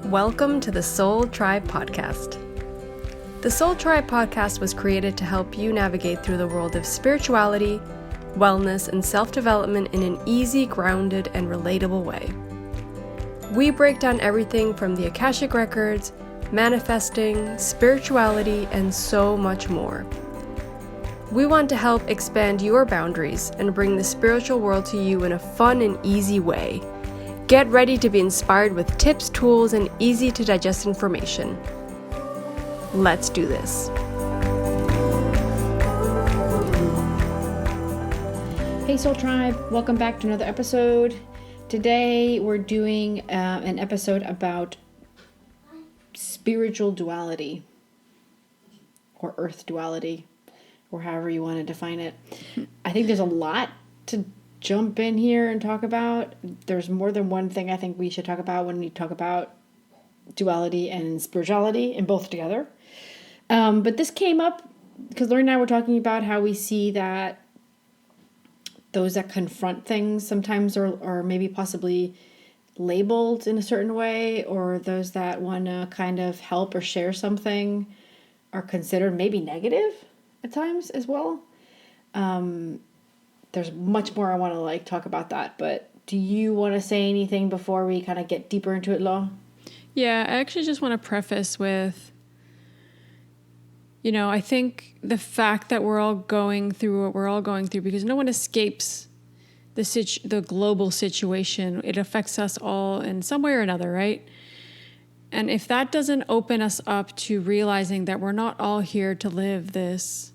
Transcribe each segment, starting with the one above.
Welcome to the Soul Tribe Podcast. The Soul Tribe Podcast was created to help you navigate through the world of spirituality, wellness, and self-development in an easy, grounded, and relatable way. We break down everything from the Akashic Records, manifesting, spirituality, and so much more. We want to help expand your boundaries and bring the spiritual world to you in a fun and easy way. Get ready to be inspired with tips, tools, and easy to digest information. Let's do this. Hey Soul Tribe, welcome back to another episode. Today we're doing an episode about spiritual duality or earth duality or however you want to define it. I think there's a lot to jump in here and talk about. There's more than one thing I think we should talk about when we talk about duality and spirituality and both together. But this came up because Lauren and I were talking about how we see that those that confront things sometimes are maybe possibly labeled in a certain way, or those that want to kind of help or share something are considered maybe negative at times as well. There's much more I want to talk about that, but do you want to say anything before we kind of get deeper into it, Law? Yeah, I actually just want to preface with, I think the fact that we're all going through what we're all going through, because no one escapes the global situation. It affects us all in some way or another, right? And if that doesn't open us up to realizing that we're not all here to live this,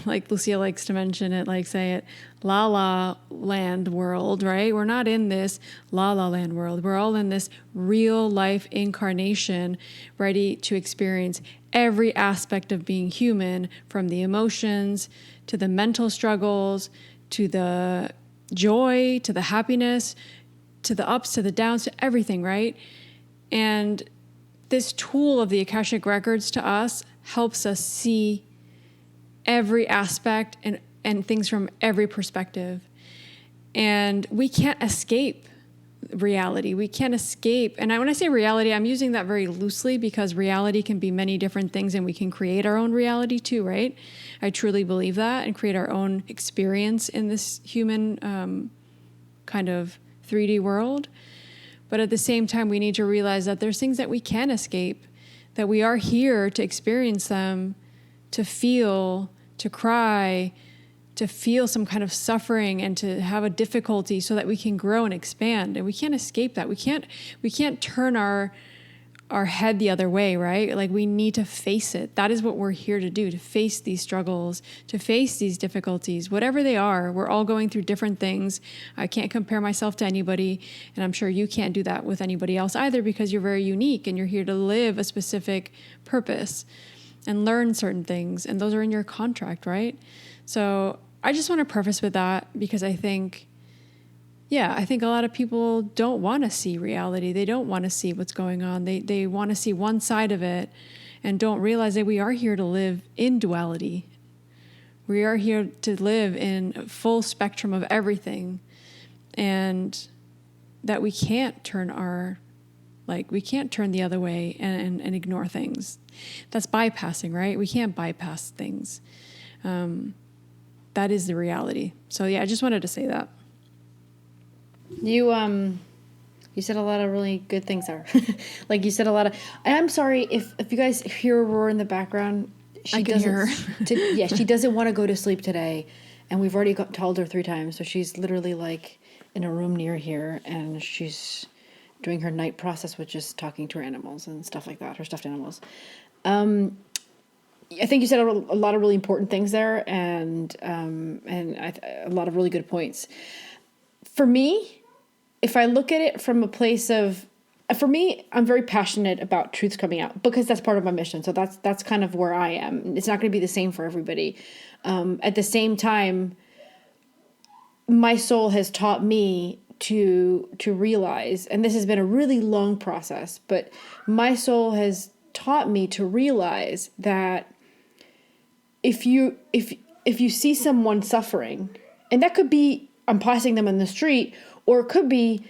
like Lucia likes to mention it, say it, la la land world, right? We're not in this la la land world. We're all in this real life incarnation, ready to experience every aspect of being human, from the emotions to the mental struggles, to the joy, to the happiness, to the ups, to the downs, to everything, right? And this tool of the Akashic Records to us helps us see every aspect and things from every perspective. And we can't escape reality. We can't escape. And when I say reality, I'm using that very loosely because reality can be many different things and we can create our own reality too, right? I truly believe that, and create our own experience in this human kind of 3D world. But at the same time, we need to realize that there's things that we can escape, that we are here to experience them, to feel, to cry, to feel some kind of suffering and to have a difficulty so that we can grow and expand. And we can't escape that. We can't turn our head the other way, right? We need to face it. That is what we're here to do, to face these struggles, to face these difficulties, whatever they are. We're all going through different things. I can't compare myself to anybody, and I'm sure you can't do that with anybody else either, because you're very unique and you're here to live a specific purpose and learn certain things, and those are in your contract, right? So I just want to preface with that, because I think a lot of people don't want to see reality. They don't want to see what's going on. They want to see one side of it and don't realize that we are here to live in duality. We are here to live in a full spectrum of everything, and that we can't turn the other way and ignore things. That's bypassing, right? We can't bypass things. That is the reality. So yeah, I just wanted to say that. You said a lot of really good things there. You said a lot of. And I'm sorry if you guys hear a roar in the background. I can hear her. She doesn't want to go to sleep today, and we've already told her 3 times. So she's literally in a room near here, and she's doing her night process, which is talking to her animals and stuff like that, her stuffed animals. I think you said a lot of really important things there, and a lot of really good points. For me, if I look at it from a place of, for me, I'm very passionate about truths coming out, because that's part of my mission. So that's kind of where I am. It's not going to be the same for everybody. At the same time, my soul has taught me to realize, and this has been a really long process, but my soul has taught me to realize that if you see someone suffering, and that could be I'm passing them in the street, or it could be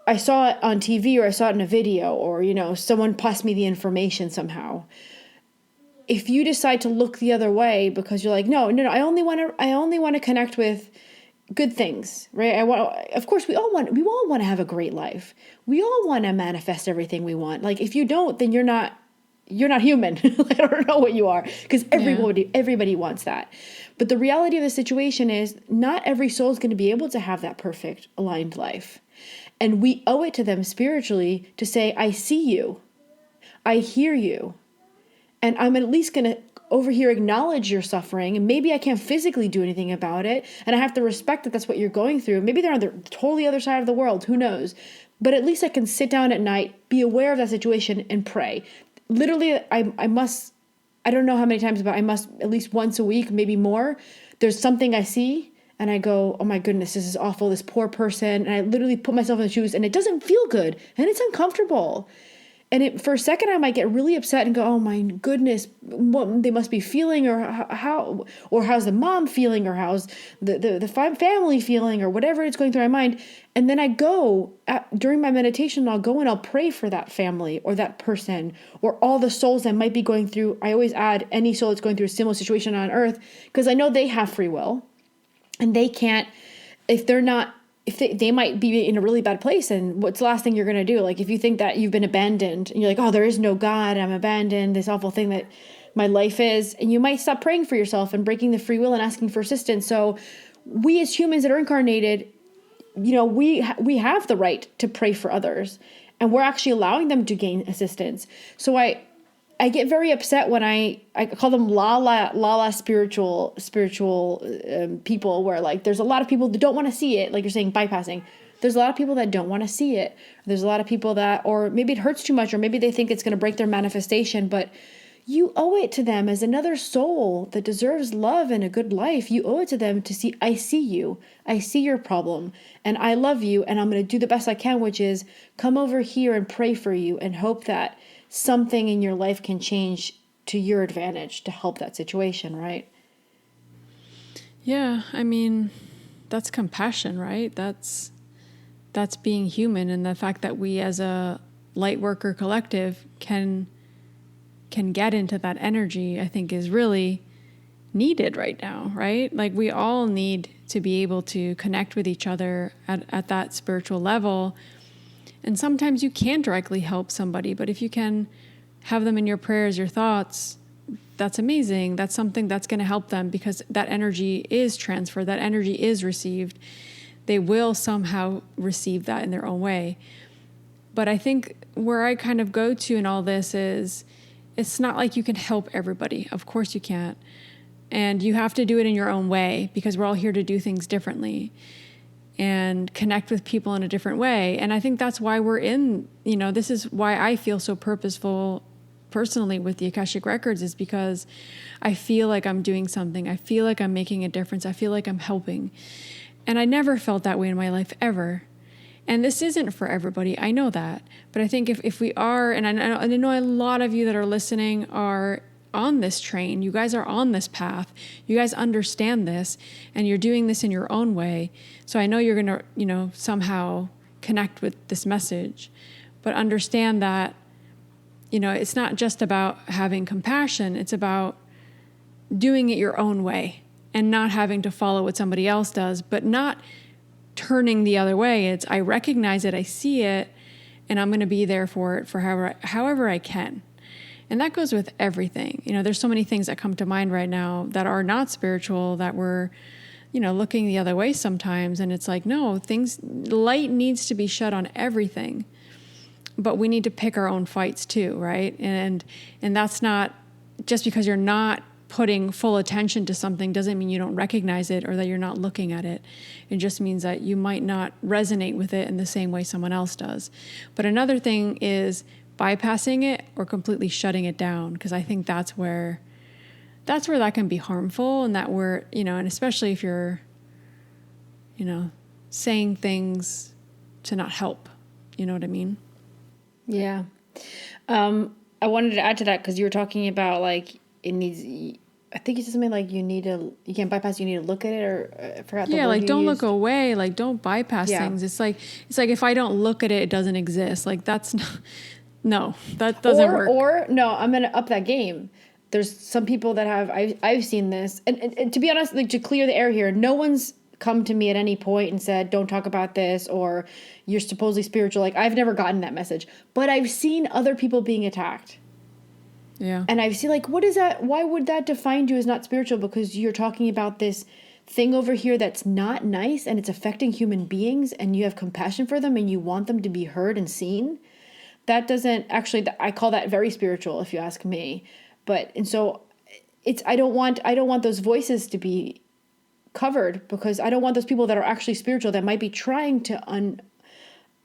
I saw it on TV or I saw it in a video or, someone passed me the information somehow. If you decide to look the other way because you're like, no, I only want to connect with good things, right? Of course, we all want to have a great life. We all want to manifest everything we want. Like, if you don't, then you're not human. I don't know what you are, because everybody wants that. But the reality of the situation is not every soul is going to be able to have that perfect aligned life. And we owe it to them spiritually to say, I see you, I hear you, and I'm at least going to over here acknowledge your suffering, and maybe I can't physically do anything about it, and I have to respect that that's what you're going through. Maybe they're on the totally other side of the world, who knows? But at least I can sit down at night, be aware of that situation, and pray. Literally, I don't know how many times, but I must at least once a week, maybe more. There's something I see, and I go, oh my goodness, this is awful, this poor person, and I literally put myself in the shoes, and it doesn't feel good, and it's uncomfortable. And for a second, I might get really upset and go, oh my goodness, what they must be feeling, or how's the mom feeling, or how's the family feeling, or whatever it's going through my mind. And then I go, during my meditation, I'll go and I'll pray for that family or that person or all the souls that might be going through. I always add any soul that's going through a similar situation on earth, because I know they have free will and they can't, if they might be in a really bad place. And what's the last thing you're going to do? Like, if you think that you've been abandoned and you're like, oh, there is no God, I'm abandoned, this awful thing that my life is, and you might stop praying for yourself and breaking the free will and asking for assistance. So we as humans that are incarnated, we have the right to pray for others, and we're actually allowing them to gain assistance. So I get very upset when I call them la spiritual people, where like there's a lot of people that don't want to see it, like you're saying, bypassing. There's a lot of people that don't want to see it. There's a lot of people that, or maybe it hurts too much, or maybe they think it's going to break their manifestation, but you owe it to them as another soul that deserves love and a good life. You owe it to them to see, I see you, I see your problem, and I love you, and I'm going to do the best I can, which is come over here and pray for you and hope that something in your life can change to your advantage to help that situation, right? Yeah, I mean, that's compassion, right? That's being human, and the fact that we as a light worker collective can get into that energy, I think is really needed right now, right? Like, we all need to be able to connect with each other at that spiritual level. And sometimes you can't directly help somebody, but if you can have them in your prayers, your thoughts, that's amazing. That's something that's going to help them, because that energy is transferred, that energy is received. They will somehow receive that in their own way. But I think where I kind of go to in all this is, it's not like you can help everybody. Of course you can't. And you have to do it in your own way, because we're all here to do things differently and connect with people in a different way. And I think that's why we're in, this is why I feel so purposeful personally with the Akashic Records, is because I feel like I'm doing something. I feel like I'm making a difference. I feel like I'm helping. And I never felt that way in my life ever. And this isn't for everybody. I know that. But I think if we are, and I know a lot of you that are listening are on this train, you guys are on this path, you guys understand this, and you're doing this in your own way. So I know you're going to, somehow connect with this message, but understand that, it's not just about having compassion. It's about doing it your own way and not having to follow what somebody else does, but not turning the other way. It's, I recognize it, I see it, and I'm going to be there for it for however I can. And that goes with everything. There's so many things that come to mind right now that are not spiritual, that we're, looking the other way sometimes. And it's like, no, light needs to be shed on everything, but we need to pick our own fights too, right? And that's not, just because you're not putting full attention to something doesn't mean you don't recognize it or that you're not looking at it. It just means that you might not resonate with it in the same way someone else does. But another thing is bypassing it or completely shutting it down, because I think that's where that can be harmful, and that we're, and especially if you're, saying things to not help. You know what I mean? Yeah. I wanted to add to that, because you were talking about like it needs I think you said something like you can't bypass, you need to look at it, or I forgot the word like you don't used. look away, like don't bypass things. It's like if I don't look at it, it doesn't exist. Like that's not, no, that doesn't work. Or no, I'm gonna up that game. There's some people that I've seen this, and to be honest, like to clear the air here, no one's come to me at any point and said, don't talk about this, or you're supposedly spiritual. Like I've never gotten that message, but I've seen other people being attacked. Yeah. And I've seen like, what is that? Why would that define you as not spiritual? Because you're talking about this thing over here that's not nice and it's affecting human beings, and you have compassion for them and you want them to be heard and seen. That doesn't actually, I call that very spiritual if you ask me. And so I don't want those voices to be covered, because I don't want those people that are actually spiritual that might be trying to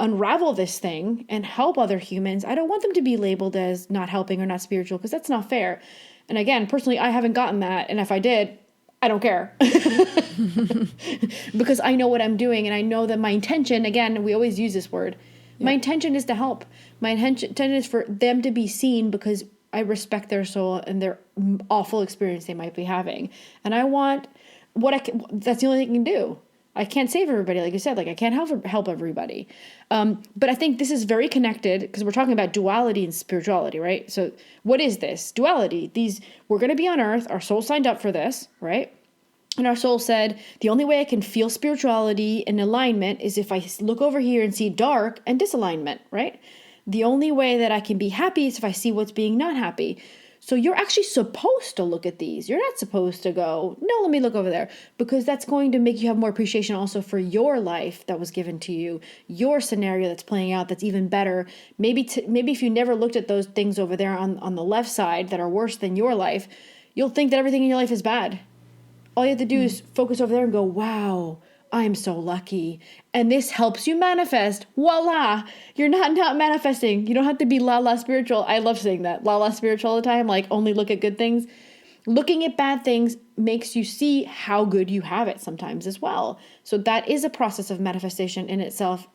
unravel this thing and help other humans. I don't want them to be labeled as not helping or not spiritual, because that's not fair. And again, personally, I haven't gotten that. And if I did, I don't care. Because I know what I'm doing, and I know that my intention, again, we always use this word, my intention is to help. My intention is for them to be seen, because I respect their soul and their awful experience they might be having. And I want that's the only thing I can do. I can't save everybody, like you said. Like I can't help everybody. But I think this is very connected, because we're talking about duality and spirituality, right? So what is this? Duality. We're going to be on earth. Our soul signed up for this, right? And our soul said, the only way I can feel spirituality and alignment is if I look over here and see dark and disalignment, right? The only way that I can be happy is if I see what's being not happy. So you're actually supposed to look at these. You're not supposed to go, no, let me look over there, because that's going to make you have more appreciation also for your life that was given to you, your scenario that's playing out that's even better. Maybe if you never looked at those things over there on the left side that are worse than your life, you'll think that everything in your life is bad. All you have to do is focus over there and go, wow, I'm so lucky. And this helps you manifest. Voila. You're not manifesting. You don't have to be la spiritual. I love saying that. La spiritual all the time. Like only look at good things. Looking at bad things makes you see how good you have it sometimes as well. So that is a process of manifestation in itself.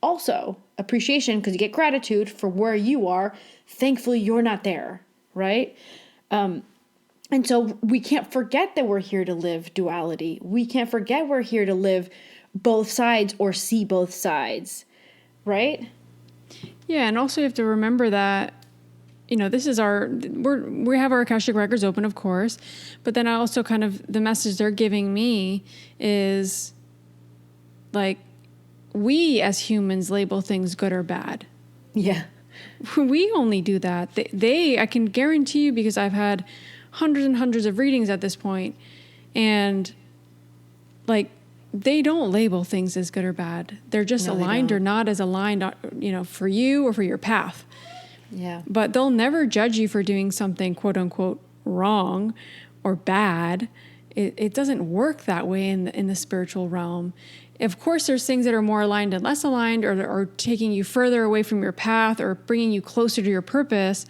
Also, appreciation, because you get gratitude for where you are. Thankfully, you're not there, right? And so we can't forget that we're here to live duality. We can't forget we're here to live both sides or see both sides, right? Yeah, and also you have to remember that, this is we have our Akashic records open, of course, but then I also kind of, the message they're giving me is like, we as humans label things good or bad. Yeah. We only do that. I can guarantee you, because I've had hundreds and hundreds of readings at this point, and like they don't label things as good or bad. They're just aligned or not as aligned, for you or for your path. Yeah. But they'll never judge you for doing something quote unquote wrong or bad. It doesn't work that way in the spiritual realm. Of course, there's things that are more aligned and less aligned, or taking you further away from your path, or bringing you closer to your purpose,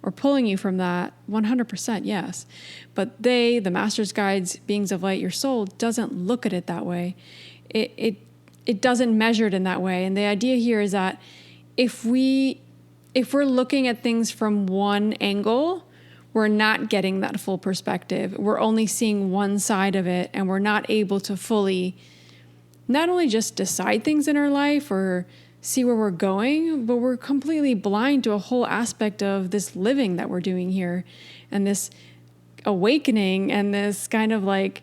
or pulling you from that. 100%, yes. But the master's guides, beings of light, your soul, doesn't look at it that way. It doesn't measure it in that way. And the idea here is that if we're looking at things from one angle, we're not getting that full perspective. We're only seeing one side of it, and we're not able to fully not only just decide things in our life or see where we're going, but we're completely blind to a whole aspect of this living that we're doing here, and this awakening, and this kind of like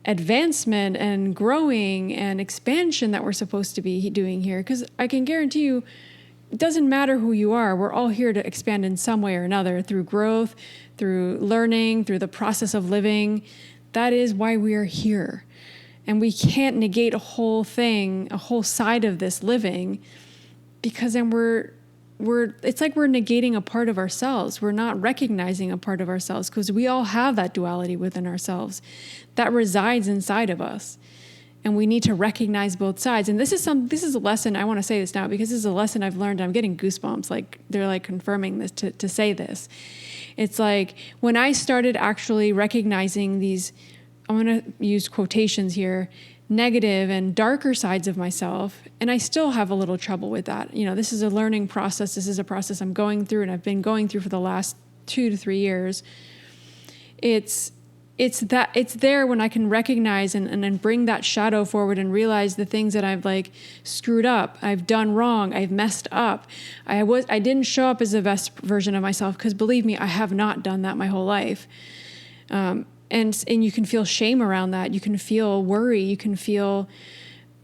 advancement and growing and expansion that we're supposed to be doing here. Because I can guarantee you, it doesn't matter who you are. We're all here to expand in some way or another, through growth, through learning, through the process of living. That is why we are here. And we can't negate a whole thing, a whole side of this living, because then it's like we're negating a part of ourselves. We're not recognizing a part of ourselves, because we all have that duality within ourselves that resides inside of us. And we need to recognize both sides. And this is a lesson, I want to say this now, because this is a lesson I've learned. I'm getting goosebumps, like they're like confirming this to say this. It's like when I started actually recognizing these, I'm going to use quotations here, negative and darker sides of myself. And I still have a little trouble with that. This is a learning process. This is a process I'm going through, and I've been going through for the last 2 to 3 years. It's it's there when I can recognize and bring that shadow forward and realize the things that I've like screwed up, I've done wrong, I've messed up. I didn't show up as the best version of myself, because believe me, I have not done that my whole life. And you can feel shame around that. You can feel worry. You can feel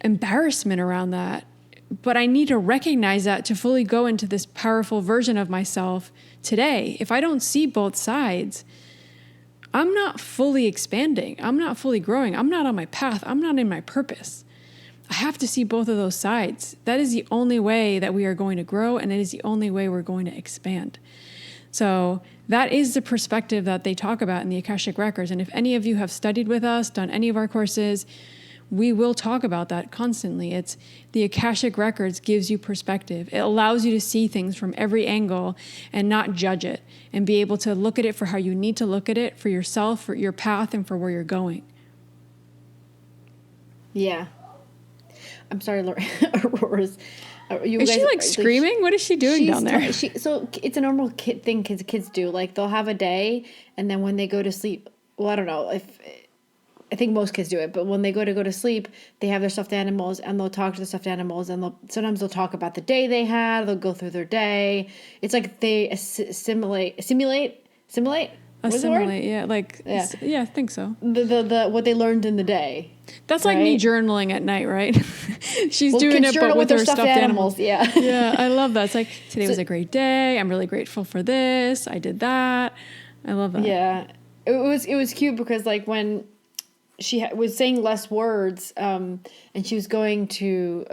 embarrassment around that. But I need to recognize that to fully go into this powerful version of myself today. If I don't see both sides, I'm not fully expanding. I'm not fully growing. I'm not on my path. I'm not in my purpose. I have to see both of those sides. That is the only way that we are going to grow, and it is the only way we're going to expand. So that is the perspective that they talk about in the Akashic Records. And if any of you have studied with us, done any of our courses, we will talk about that constantly. It's the Akashic Records gives you perspective. It allows you to see things from every angle and not judge it, and be able to look at it for how you need to look at it, for yourself, for your path, and for where you're going. Yeah. I'm sorry, Aurora's. Is she like screaming? What is she doing down there? So it's a normal kid thing kids do. Like, they'll have a day, and then when they go to sleep, well, I don't know if... I think most kids do it, but when they go to sleep, they have their stuffed animals, and they'll talk to the stuffed animals, and sometimes they'll talk about the day they had. They'll go through their day. It's like they assimilate. Yeah, yeah, I think so. The what they learned in the day. That's like me journaling at night, right? She's doing it, but with her stuffed animals. Yeah, yeah, I love that. It's like, today was a great day. I'm really grateful for this. I did that. I love that. Yeah, it was cute because like when she was saying less words, and she was going to,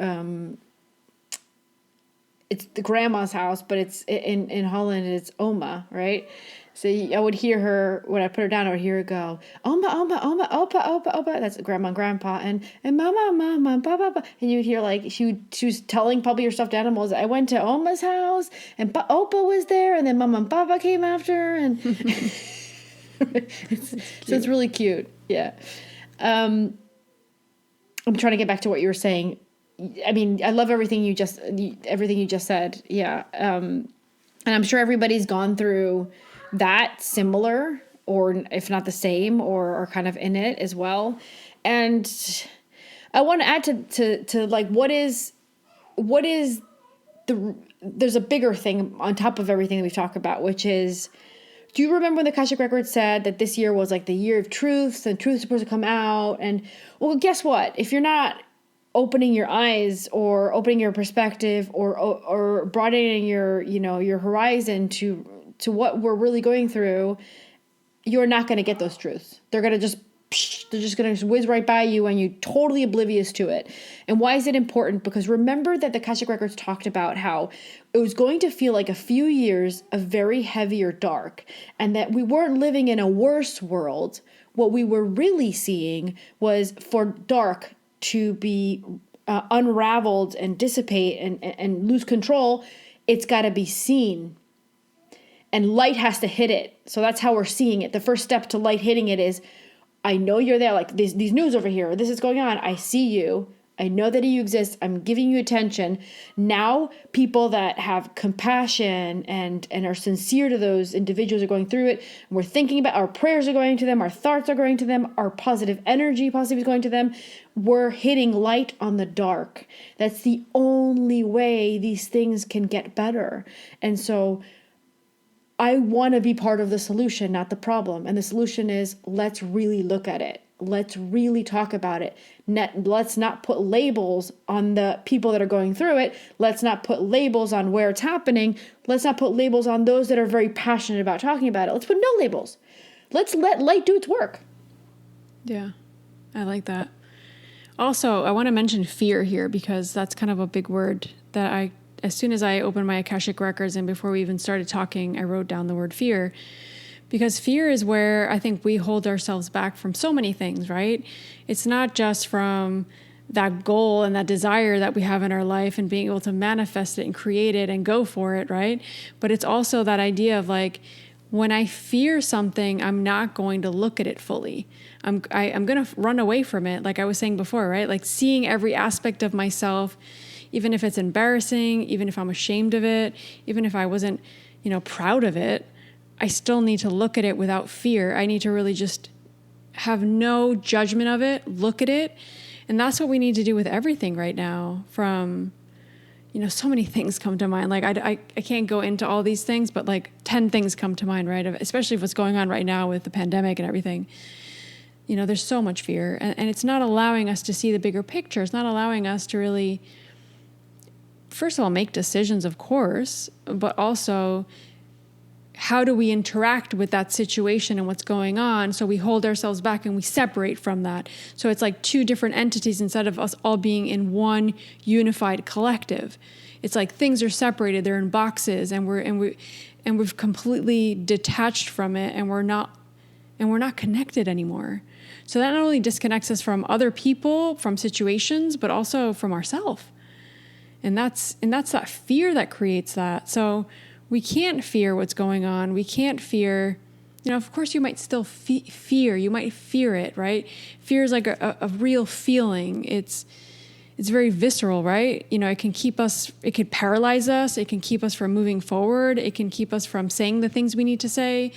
it's the grandma's house, but it's in Holland, it's Oma, right? So I would hear her, when I put her down, I would hear her go, Oma, Oma, Oma, Opa, Opa, Opa. That's grandma and grandpa. And Mama, Mama, Papa. And you would hear like, she was telling probably your stuffed animals, I went to Oma's house, and Opa was there, and then Mama and Papa came after, and so it's really cute. Yeah. I'm trying to get back to what you were saying. I mean, I love everything you just said. Yeah. And I'm sure everybody's gone through that similar, or if not the same, or kind of in it as well. And I want to add to like, there's a bigger thing on top of everything that we've talked about, which is, do you remember when the Akashic Records said that this year was like the year of truths, and truth is supposed to come out? And well, guess what? If you're not opening your eyes or opening your perspective or broadening your horizon to what we're really going through, you're not going to get those truths. They're just going to whiz right by you, and you're totally oblivious to it. And why is it important? Because remember that the Akashic Records talked about how it was going to feel like a few years of very heavy or dark, and that we weren't living in a worse world. What we were really seeing was, for dark to be unraveled and dissipate and lose control, it's got to be seen. And light has to hit it. So that's how we're seeing it. The first step to light hitting it is, I know you're there, like these news over here, this is going on, I see you, I know that you exist, I'm giving you attention. Now people that have compassion and are sincere to those individuals who are going through it, and we're thinking about, our prayers are going to them, our thoughts are going to them, our positive is going to them, we're hitting light on the dark. That's the only way these things can get better. And so I want to be part of the solution, not the problem. And the solution is, let's really look at it. Let's really talk about it. Let's not put labels on the people that are going through it. Let's not put labels on where it's happening. Let's not put labels on those that are very passionate about talking about it. Let's put no labels. Let's let light do its work. Yeah, I like that. Also, I want to mention fear here, because that's kind of a big word that as soon as I opened my Akashic Records and before we even started talking, I wrote down the word fear, because fear is where I think we hold ourselves back from so many things, right? It's not just from that goal and that desire that we have in our life and being able to manifest it and create it and go for it, right? But it's also that idea of like, when I fear something, I'm not going to look at it fully. I'm going to run away from it, like I was saying before, right? Like seeing every aspect of myself, even if it's embarrassing, even if I'm ashamed of it, even if I wasn't, proud of it, I still need to look at it without fear. I need to really just have no judgment of it, look at it. And that's what we need to do with everything right now. From, so many things come to mind. Like I can't go into all these things, but like 10 things come to mind, right? Especially what's going on right now with the pandemic and everything. There's so much fear, and it's not allowing us to see the bigger picture. It's not allowing us to really, first of all, make decisions, of course, but also how do we interact with that situation and what's going on? So we hold ourselves back and we separate from that. So it's like two different entities instead of us all being in one unified collective. It's like things are separated, they're in boxes, and we've completely detached from it, and we're not connected anymore. So that not only disconnects us from other people, from situations, but also from ourselves. And that's that fear that creates that. So we can't fear what's going on. We can't fear, of course you might still fear. You might fear it, right? Fear is like a real feeling. It's very visceral, right? It can it could paralyze us. It can keep us from moving forward. It can keep us from saying the things we need to say.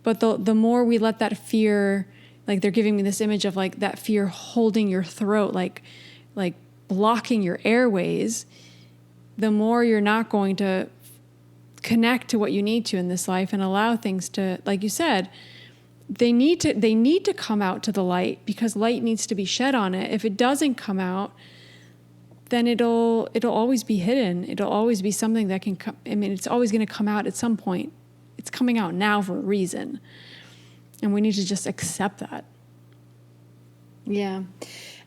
But the more we let that fear, like they're giving me this image of like that fear holding your throat, like blocking your airways, the more you're not going to connect to what you need to in this life and allow things to, like you said, they need to come out to the light, because light needs to be shed on it. If it doesn't come out, then it'll always be hidden. It'll always be something that can come. It's always going to come out at some point. It's coming out now for a reason. And we need to just accept that. Yeah.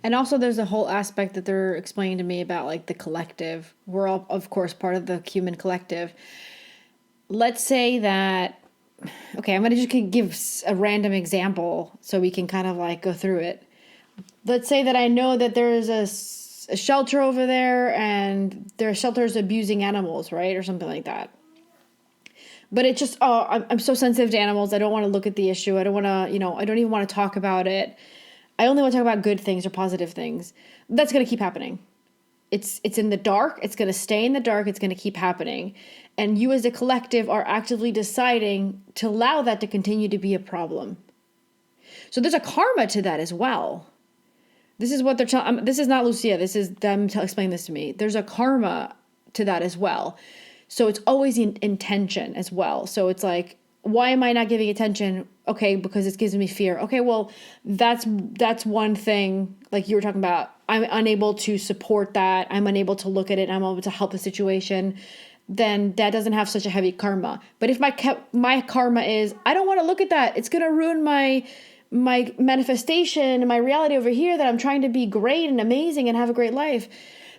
And also there's a whole aspect that they're explaining to me about like the collective. We're all, of course, part of the human collective. Let's say that, okay, I'm going to just give a random example so we can kind of like go through it. Let's say that I know that there is a shelter over there, and their shelter is abusing animals, right? Or something like that. But it's just, I'm so sensitive to animals. I don't want to look at the issue. I don't want to, I don't even want to talk about it. I only want to talk about good things or positive things. That's going to keep happening. It's in the dark. It's going to stay in the dark. It's going to keep happening. And you as a collective are actively deciding to allow that to continue to be a problem. So there's a karma to that as well. This is what they're telling. This is not Lucia. This is them explaining this to me. There's a karma to that as well. So it's always in intention as well. So it's like, why am I not giving attention? Okay, because it gives me fear. Okay, well, that's one thing, like you were talking about. I'm unable to support that. I'm unable to look at it. I'm unable to help the situation. Then that doesn't have such a heavy karma. But if my karma is, I don't want to look at that. It's going to ruin my manifestation and my reality over here, that I'm trying to be great and amazing and have a great life.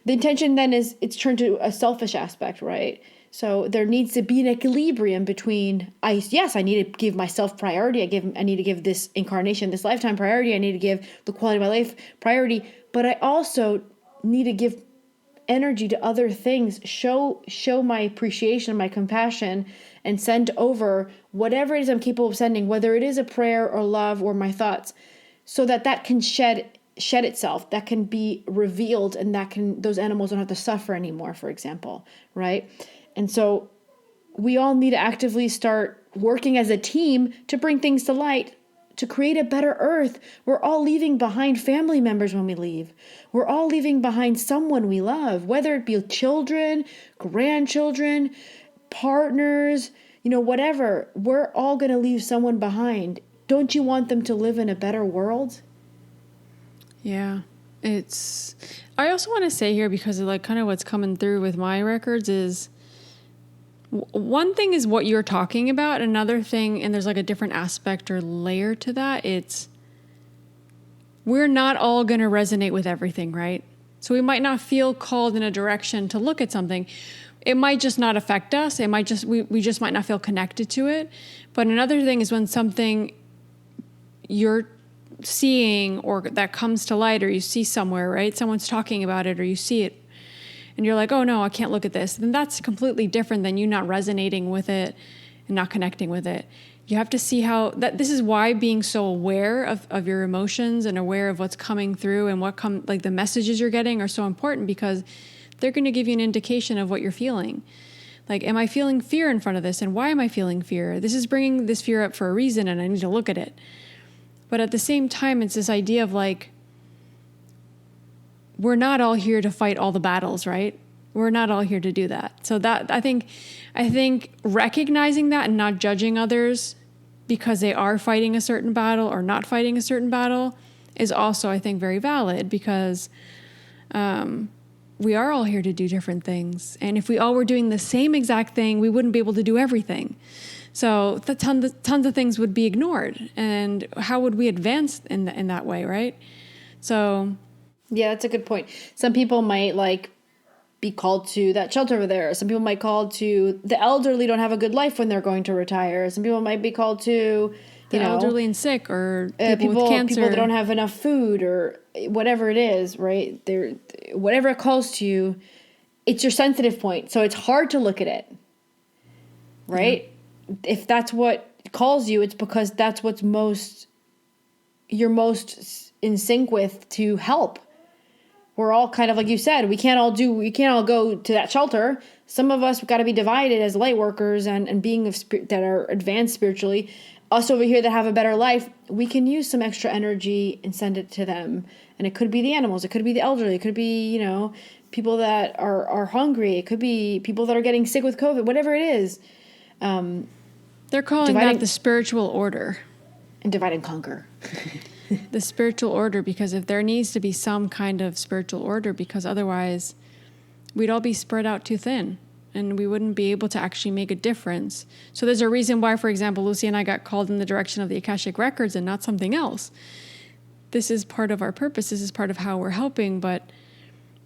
The intention then is it's turned to a selfish aspect, right? So there needs to be an equilibrium between, I need to give myself priority. I need to give this incarnation, this lifetime priority. I need to give the quality of my life priority. But I also need to give energy to other things, show my appreciation, my compassion, and send over whatever it is I'm capable of sending, whether it is a prayer or love or my thoughts, so that can shed itself, that can be revealed, and those animals don't have to suffer anymore, for example, right? And so we all need to actively start working as a team to bring things to light, to create a better earth. We're all leaving behind family members when we leave. We're all leaving behind someone we love, whether it be children, grandchildren, partners, whatever. We're all going to leave someone behind. Don't you want them to live in a better world? Yeah. I also want to say here, because of like kind of what's coming through with my records, is one thing is what you're talking about. Another thing, and there's like a different aspect or layer to that, we're not all going to resonate with everything, right? So we might not feel called in a direction to look at something. It might just not affect us. It might just, we just might not feel connected to it. But another thing is when something you're seeing or that comes to light, or you see somewhere, right? Someone's talking about it, or you see it, and you're like, oh no, I can't look at this. Then that's completely different than you not resonating with it and not connecting with it. You have to see this is why being so aware of your emotions and aware of what's coming through and like the messages you're getting are so important, because they're going to give you an indication of what you're feeling. Like, am I feeling fear in front of this? And why am I feeling fear? This is bringing this fear up for a reason, and I need to look at it. But at the same time, it's this idea of like, we're not all here to fight all the battles, right? We're not all here to do that. So that I think recognizing that and not judging others because they are fighting a certain battle or not fighting a certain battle is also, I think, very valid, because we are all here to do different things. And if we all were doing the same exact thing, we wouldn't be able to do everything. So the tons of things would be ignored. And how would we advance in that way, right? So yeah, that's a good point. Some people might like be called to that shelter over there. Some people might call to the elderly don't have a good life when they're going to retire. Some people might be called to the elderly and sick, or people with cancer. People that don't have enough food, or whatever it is, right? Whatever it calls to you, it's your sensitive point. So it's hard to look at it, right? Yeah. If that's what calls you, it's because that's what's you're most in sync with to help. We're all kind of, like you said, we can't all go to that shelter. Some of us got to be divided as light workers and being that are advanced spiritually. Us over here that have a better life, we can use some extra energy and send it to them. And it could be the animals. It could be the elderly. It could be, people that are hungry. It could be people that are getting sick with COVID, whatever it is. They're calling that the spiritual order. And divide and conquer. The spiritual order, because if there needs to be some kind of spiritual order, because otherwise we'd all be spread out too thin and we wouldn't be able to actually make a difference. So there's a reason why, for example, Lucy and I got called in the direction of the Akashic Records and not something else. This is part of our purpose. This is part of how we're helping. But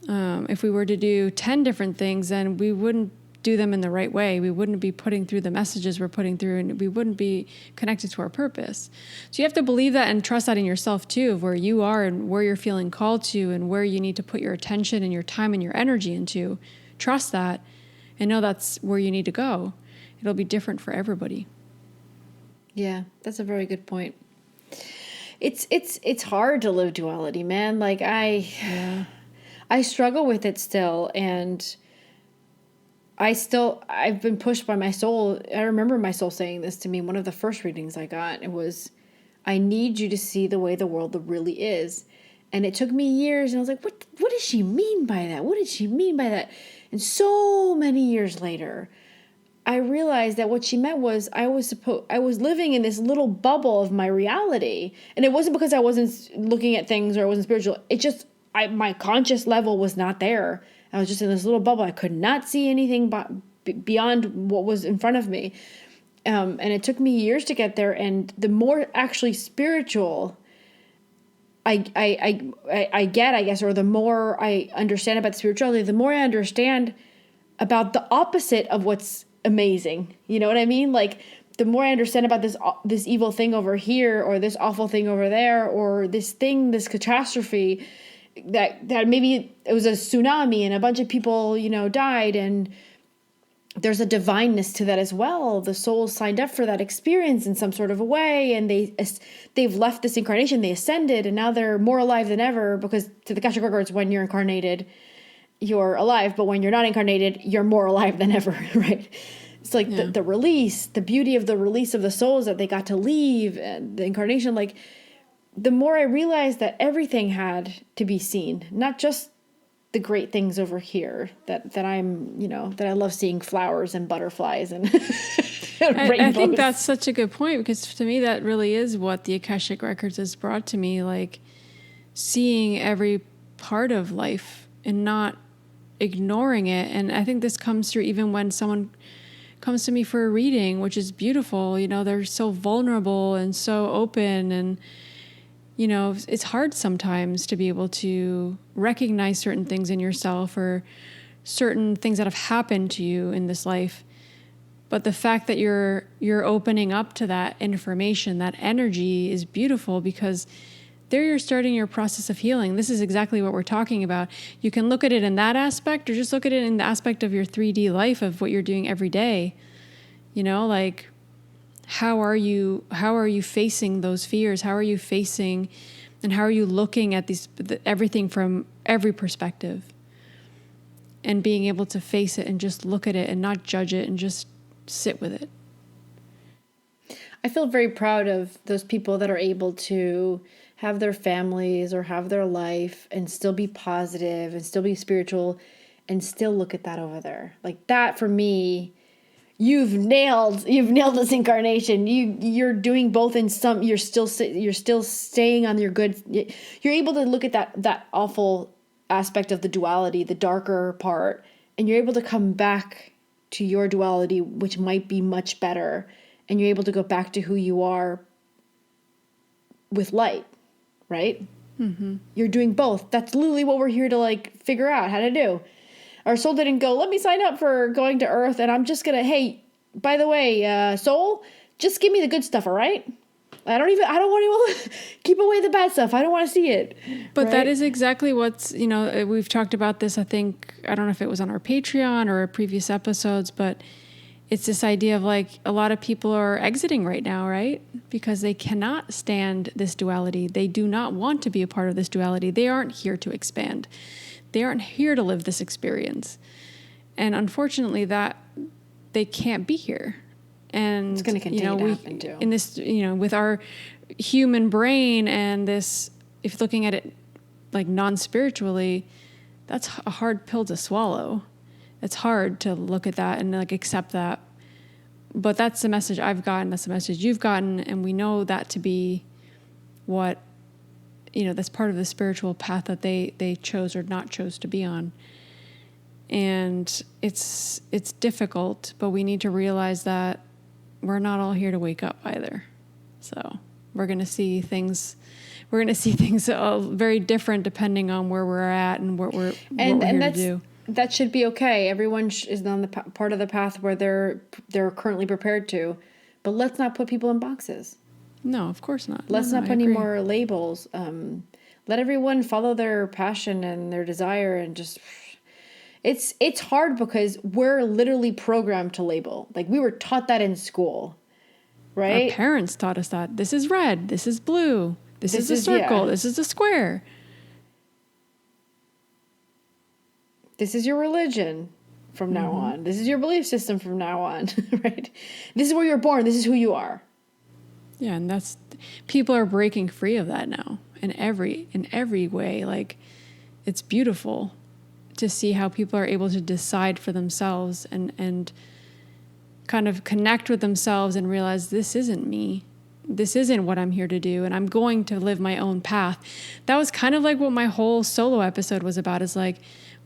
if we were to do 10 different things, then we wouldn't do them in the right way. We wouldn't be putting through the messages we're putting through, and we wouldn't be connected to our purpose. So you have to believe that and trust that in yourself too, of where you are and where you're feeling called to and where you need to put your attention and your time and your energy into. Trust that and know that's where you need to go. It'll be different for everybody. Yeah, that's a very good point. It's hard to live duality, man. Like I struggle with it still, and I've been pushed by my soul. I remember my soul saying this to me. One of the first readings I got, it was, I need you to see the way the world really is. And it took me years, and I was like, what does she mean by that? What did she mean by that? And so many years later, I realized that what she meant was I was living in this little bubble of my reality. And it wasn't because I wasn't looking at things or I wasn't spiritual. It just, my conscious level was not there. I was just in this little bubble. I could not see anything beyond what was in front of me. And it took me years to get there. And the more actually spiritual I get, I guess, or the more I understand about spirituality, the more I understand about the opposite of what's amazing. You know what I mean? Like, the more I understand about this evil thing over here, or this awful thing over there, or this catastrophe, that maybe it was a tsunami and a bunch of people, died, and there's a divineness to that as well. The soul signed up for that experience in some sort of a way, and they've left this incarnation, they ascended, and now they're more alive than ever, because to the Akashic Records, when you're incarnated, you're alive, but when you're not incarnated, you're more alive than ever, right? It's like the release, the beauty of the release of the souls that they got to leave, and the incarnation, like, the more I realized that everything had to be seen, not just the great things over here that I'm, that I love seeing flowers and butterflies and rainbows. I think that's such a good point, because to me, that really is what the Akashic Records has brought to me, like seeing every part of life and not ignoring it. And I think this comes through even when someone comes to me for a reading, which is beautiful. They're so vulnerable and so open, and it's hard sometimes to be able to recognize certain things in yourself or certain things that have happened to you in this life. But the fact that you're opening up to that information, that energy, is beautiful, because there you're starting your process of healing. This is exactly what we're talking about. You can look at it in that aspect, or just look at it in the aspect of your 3D life, of what you're doing every day. Like, how are you facing those fears? How are you facing, and how are you looking at everything from every perspective, and being able to face it and just look at it and not judge it and just sit with it? I feel very proud of those people that are able to have their families or have their life and still be positive and still be spiritual and still look at that over there. Like that for me, you've nailed this incarnation. You're doing both in some, you're still staying on your good. You're able to look at that awful aspect of the duality, the darker part, and you're able to come back to your duality, which might be much better. And you're able to go back to who you are with light, right? Mm-hmm. You're doing both. That's literally what we're here to like figure out how to do. Our soul didn't go, let me sign up for going to Earth and I'm just going to, hey, by the way, soul, just give me the good stuff, all right? I don't want to keep away the bad stuff. I don't want to see it. But right? that is exactly what's, we've talked about this, I think, I don't know if it was on our Patreon or previous episodes, but it's this idea of like a lot of people are exiting right now, right? Because they cannot stand this duality. They do not want to be a part of this duality. They aren't here to expand. They aren't here to live this experience. And unfortunately that they can't be here. And it's going to continue to happen too. In this, with our human brain and this, if looking at it like non-spiritually, that's a hard pill to swallow. It's hard to look at that and like accept that. But that's the message I've gotten. That's the message you've gotten. And we know that to be what, that's part of the spiritual path that they chose or not chose to be on. And it's difficult, but we need to realize that we're not all here to wake up either. So we're going to see things very different depending on where we're at and what we're here to do. That should be okay. Everyone is on the part of the path where they're currently prepared to, but let's not put people in boxes. No, of course not. Let's not put any more labels. Let everyone follow their passion and their desire, and just it's hard because we're literally programmed to label. Like we were taught that in school, right? Our parents taught us that this is red, this is blue, this is a circle, this is a square. This is your religion from now on. This is your belief system from now on, right? This is where you're born. This is who you are. Yeah, and that's people are breaking free of that now in every way. Like it's beautiful to see how people are able to decide for themselves and kind of connect with themselves and realize this isn't me. This isn't what I'm here to do, and I'm going to live my own path. That was kind of like what my whole solo episode was about, is like,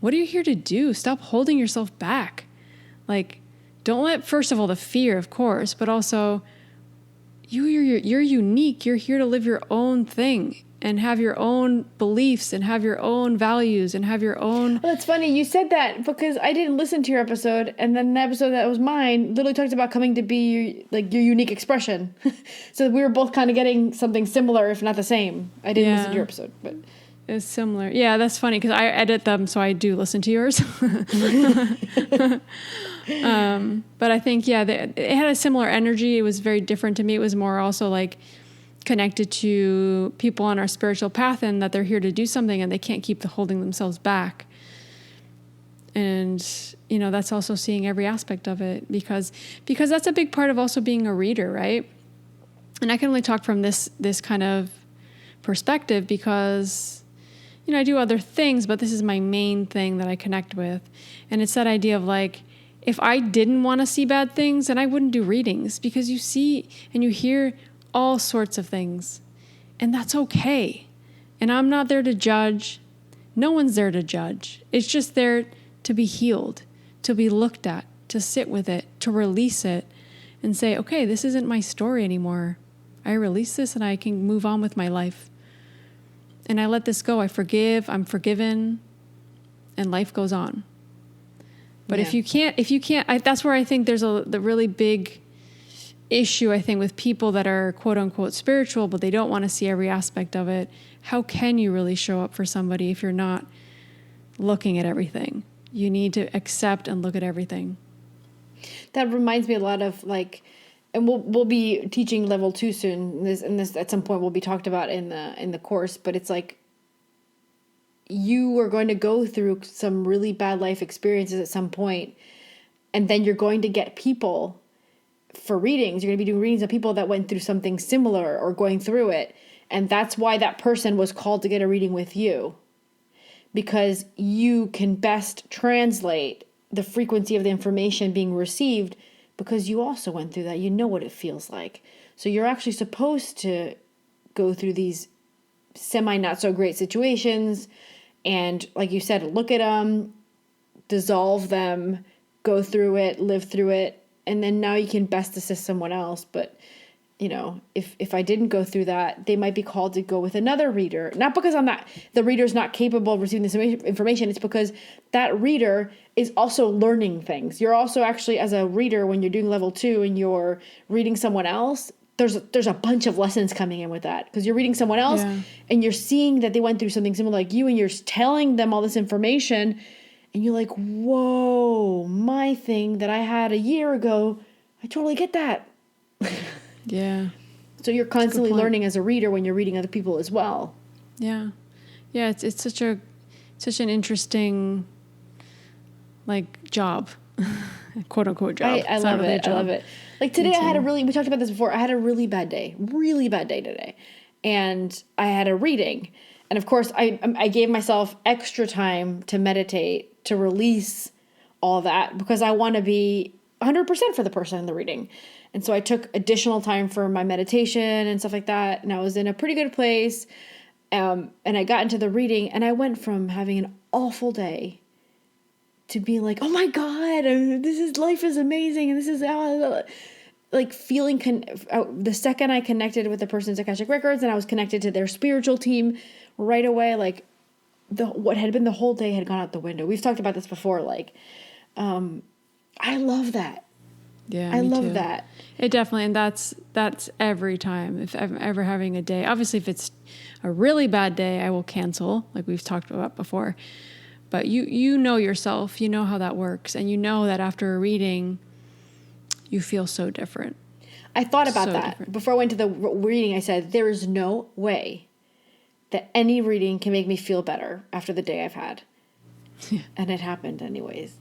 what are you here to do? Stop holding yourself back. Like, don't let, first of all, the fear, of course, but also you're unique. You're here to live your own thing and have your own beliefs and have your own values and have your own... Well, it's funny you said that because I didn't listen to your episode, and then the episode that was mine literally talked about coming to be your unique expression. So we were both kind of getting something similar, if not the same. I didn't listen to your episode, but... It's similar. Yeah, that's funny because I edit them, so I do listen to yours. But I think, it had a similar energy. It was very different to me. It was more also like connected to people on our spiritual path and that they're here to do something and they can't keep holding themselves back. And, that's also seeing every aspect of it because that's a big part of also being a reader, right? And I can only talk from this kind of perspective because... I do other things, but this is my main thing that I connect with. And it's that idea of like, if I didn't want to see bad things, then I wouldn't do readings because you see and you hear all sorts of things. And that's okay. And I'm not there to judge. No one's there to judge. It's just there to be healed, to be looked at, to sit with it, to release it and say, okay, this isn't my story anymore. I release this and I can move on with my life. And I let this go. I forgive, I'm forgiven, and life goes on. But if you can't, that's where I think there's the really big issue, I think, with people that are quote unquote spiritual, but they don't want to see every aspect of it. How can you really show up for somebody if you're not looking at everything? You need to accept and look at everything. That reminds me a lot of like, and we'll be teaching level 2 soon. This at some point will be talked about in the course. But it's like you are going to go through some really bad life experiences at some point, and then you're going to get people for readings. You're going to be doing readings of people that went through something similar or going through it. And that's why that person was called to get a reading with you. Because you can best translate the frequency of the information being received because you also went through that. You know what it feels like. So you're actually supposed to go through these semi not so great situations and, like you said, look at them, dissolve them, go through it, live through it, and then now you can best assist someone else. But you know, if I didn't go through that, they might be called to go with another reader. Not because the reader's not capable of receiving this information. It's because that reader is also learning things. You're also actually, as a reader, when you're doing level 2 and you're reading someone else, there's a bunch of lessons coming in with that. Because you're reading someone else and you're seeing that they went through something similar like you, and you're telling them all this information, and you're like, whoa, my thing that I had a year ago, I totally get that. Yeah. So you're constantly learning as a reader when you're reading other people as well. Yeah. Yeah, it's such an interesting like job. Quote unquote job. I love it. I love it. Like today we talked about this before. I had a really bad day today. And I had a reading. And of course I gave myself extra time to meditate, to release all that, because I want to be 100% for the person in the reading. And so I took additional time for my meditation and stuff like that. And I was in a pretty good place. And I got into the reading, and I went from having an awful day to being like, oh my God, life is amazing. And this is like feeling, the second I connected with the person's Akashic Records and I was connected to their spiritual team right away, like what had been the whole day had gone out the window. We've talked about this before. Like, I love that. Yeah, I love that. It definitely, and that's every time. If I'm ever having a day, obviously if it's a really bad day, I will cancel, like we've talked about before. But you know yourself, you know how that works, and you know that after a reading, you feel so different. I thought about that. Before I went to the reading, I said, there is no way that any reading can make me feel better after the day I've had. Yeah. And it happened anyways.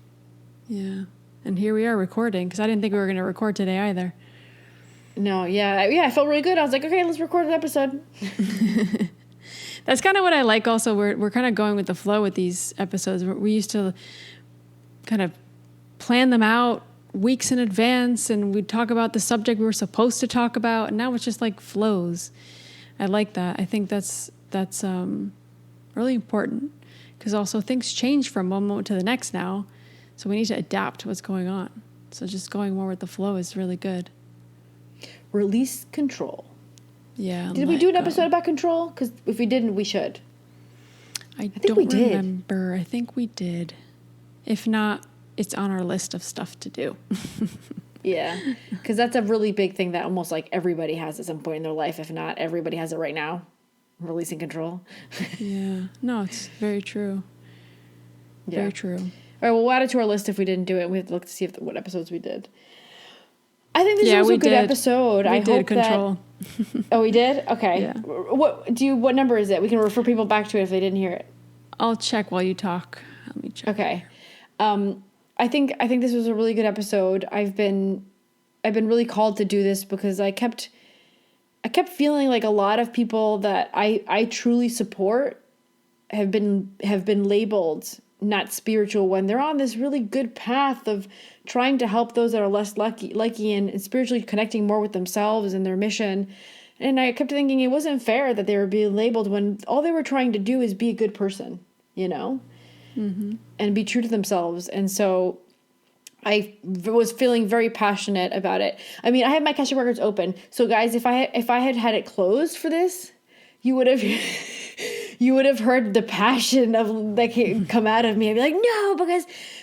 Yeah. And here we are recording, because I didn't think we were going to record today either. No, yeah, I felt really good. I was like, okay, let's record an episode. That's kind of what I like also. We're kind of going with the flow with these episodes. We used to kind of plan them out weeks in advance, and we'd talk about the subject we were supposed to talk about, and now it's just like flows. I like that. I think that's really important, because also things change from one moment to the next now. So we need to adapt to what's going on. So just going more with the flow is really good. Release control. Yeah. Did we do an episode about control? Because if we didn't, we should. I don't remember. I think we did. If not, it's on our list of stuff to do. Yeah. Because that's a really big thing that almost like everybody has at some point in their life. If not, everybody has it right now. Releasing control. Yeah. No, it's very true. Yeah. Very true. All right, well, we'll add it to our list if we didn't do it. We have to look to see what episodes we did. I think this was a good episode. We did control. Oh, we did? Okay. Yeah. What number is it? We can refer people back to it if they didn't hear it. I'll check while you talk. Let me check. Okay. I think this was a really good episode. I've been really called to do this because I kept feeling like a lot of people that I truly support have been labeled not spiritual when they're on this really good path of trying to help those that are less lucky and spiritually connecting more with themselves and their mission. And I kept thinking it wasn't fair that they were being labeled when all they were trying to do is be a good person, you know, and be true to themselves. And so I was feeling very passionate about it. I mean, I have my Akashic Records open. So guys, if I had it closed for this, you would have heard the passion of that come out of me. I'd be like, no,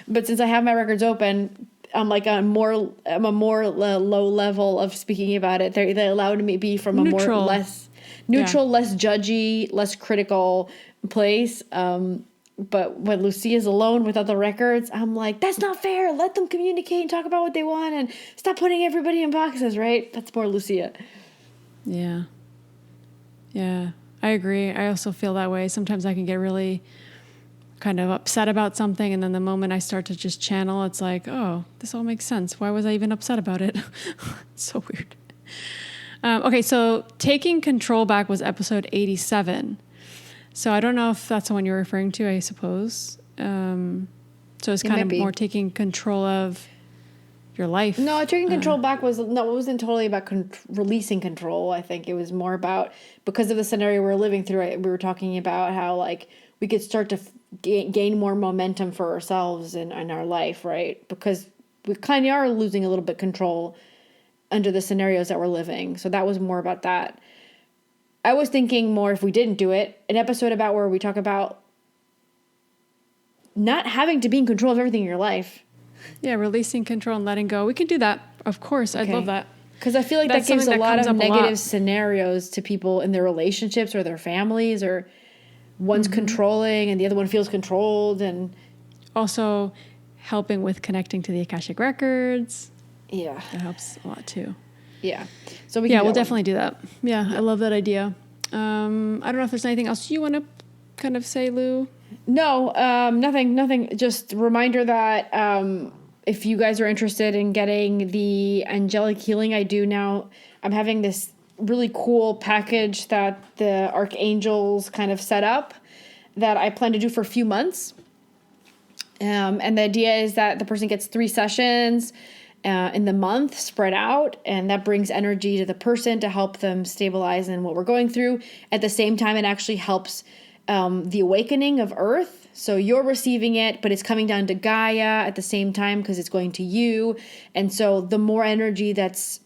but since I have my records open, I'm like I'm a more low level of speaking about it. They allowed me to be from a neutral. less judgy, less critical place. But when Lucia's alone without the records, I'm like, that's not fair. Let them communicate and talk about what they want and stop putting everybody in boxes, right? That's more Lucia. Yeah. Yeah, I agree. I also feel that way. Sometimes I can get really kind of upset about something. And then the moment I start to just channel, it's like, oh, this all makes sense. Why was I even upset about it? It's so weird. Okay, so Taking Control Back was episode 87. So I don't know if that's the one you're referring to, I suppose. So it's kind of more taking control of your life. No, taking control back it wasn't totally about releasing control. I think it was more about, because of the scenario we're living through, we were talking about how like we could start to gain more momentum for ourselves in our life, right? Because we kind of are losing a little bit control under the scenarios that we're living. So that was more about that. I was thinking more, if we didn't do it, an episode about where we talk about not having to be in control of everything in your life. Yeah, releasing control and letting go. We can do that. Of course. Okay. I'd love that. Because I feel like that gives a lot of negative scenarios to people in their relationships or their families, or one's controlling and the other one feels controlled. And also helping with connecting to the Akashic Records. Yeah. That helps a lot too. Yeah. So we'll definitely do that. Yeah, I love that idea. I don't know if there's anything else you want to kind of say, Lou? No, nothing. Just a reminder that if you guys are interested in getting the angelic healing I do now, I'm having this really cool package that the archangels kind of set up that I plan to do for a few months. And the idea is that the person gets 3 sessions in the month spread out, and that brings energy to the person to help them stabilize in what we're going through. At the same time, it actually helps the awakening of Earth. So you're receiving it, but it's coming down to Gaia at the same time because it's going to you. And so the more energy that's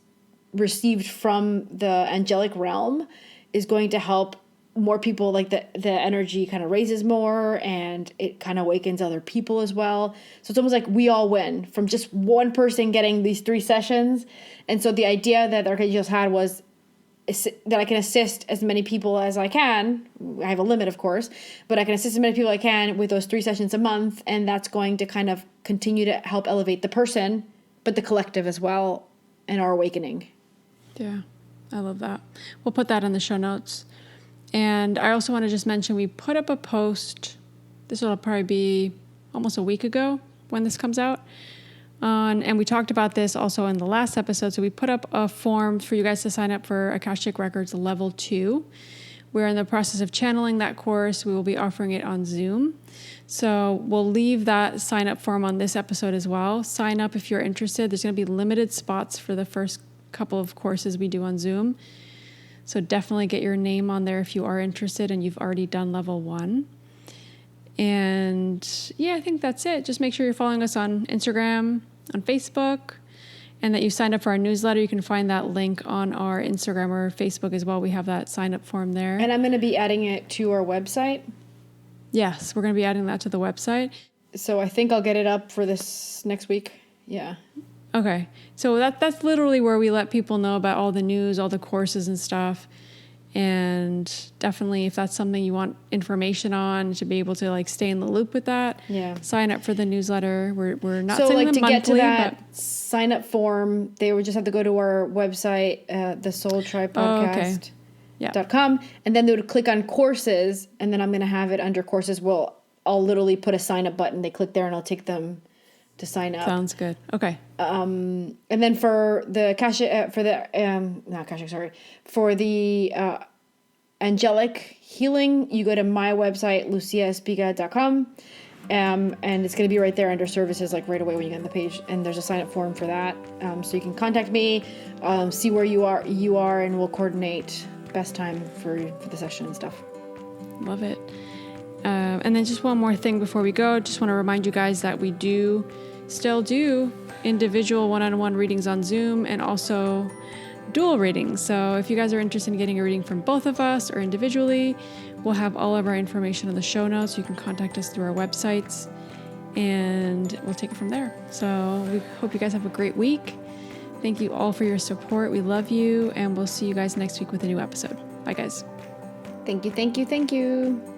received from the angelic realm is going to help more people, like the energy kind of raises more, and it kind of awakens other people as well. So it's almost like we all win from just one person getting these 3 sessions. And so the idea that the archangels had was that I can assist as many people as I can. I have a limit, of course, but I can assist as many people as I can with those 3 sessions a month. And that's going to kind of continue to help elevate the person, but the collective as well, and our awakening. Yeah, I love that. We'll put that in the show notes. And I also want to just mention, we put up a post, this will probably be almost a week ago when this comes out, and we talked about this also in the last episode. So we put up a form for you guys to sign up for Akashic Records Level 2. We're in the process of channeling that course. We will be offering it on Zoom. So we'll leave that sign up form on this episode as well. Sign up if you're interested. There's going to be limited spots for the first couple of courses we do on Zoom. So definitely get your name on there if you are interested and you've already done level 1. And yeah, I think that's it. Just make sure you're following us on Instagram, on Facebook, and that you signed up for our newsletter. You can find that link on our Instagram or Facebook as well. We have that sign up form there. And I'm going to be adding it to our website. Yes, we're going to be adding that to the website. So I think I'll get it up for this next week. Yeah. Okay, so that's literally where we let people know about all the news, all the courses and stuff. And definitely, if that's something you want information on, to be able to like stay in the loop with that, sign up for the newsletter. We're not so sending like them to monthly, get to that sign up form, they would just have to go to our website, the Soul Tribe Podcast. .com, and then they would click on courses, and then I'm going to have it under courses. I'll literally put a sign up button. They click there, and I'll take them to sign up. Sounds good. Okay. And then for the for the angelic healing, you go to my website, luciaespiga.com. And it's going to be right there under services, like right away when you get on the page. And there's a sign up form for that. So you can contact me, see where you are, and we'll coordinate best time for the session and stuff. Love it. And then just one more thing before we go. Just want to remind you guys that we still do individual one-on-one readings on Zoom, and also dual readings. So if you guys are interested in getting a reading from both of us or individually, we'll have all of our information in the show notes. You can contact us through our websites, and we'll take it from there. So we hope you guys have a great week. Thank you all for your support. We love you, and we'll see you guys next week with a new episode. Bye, guys. Thank you.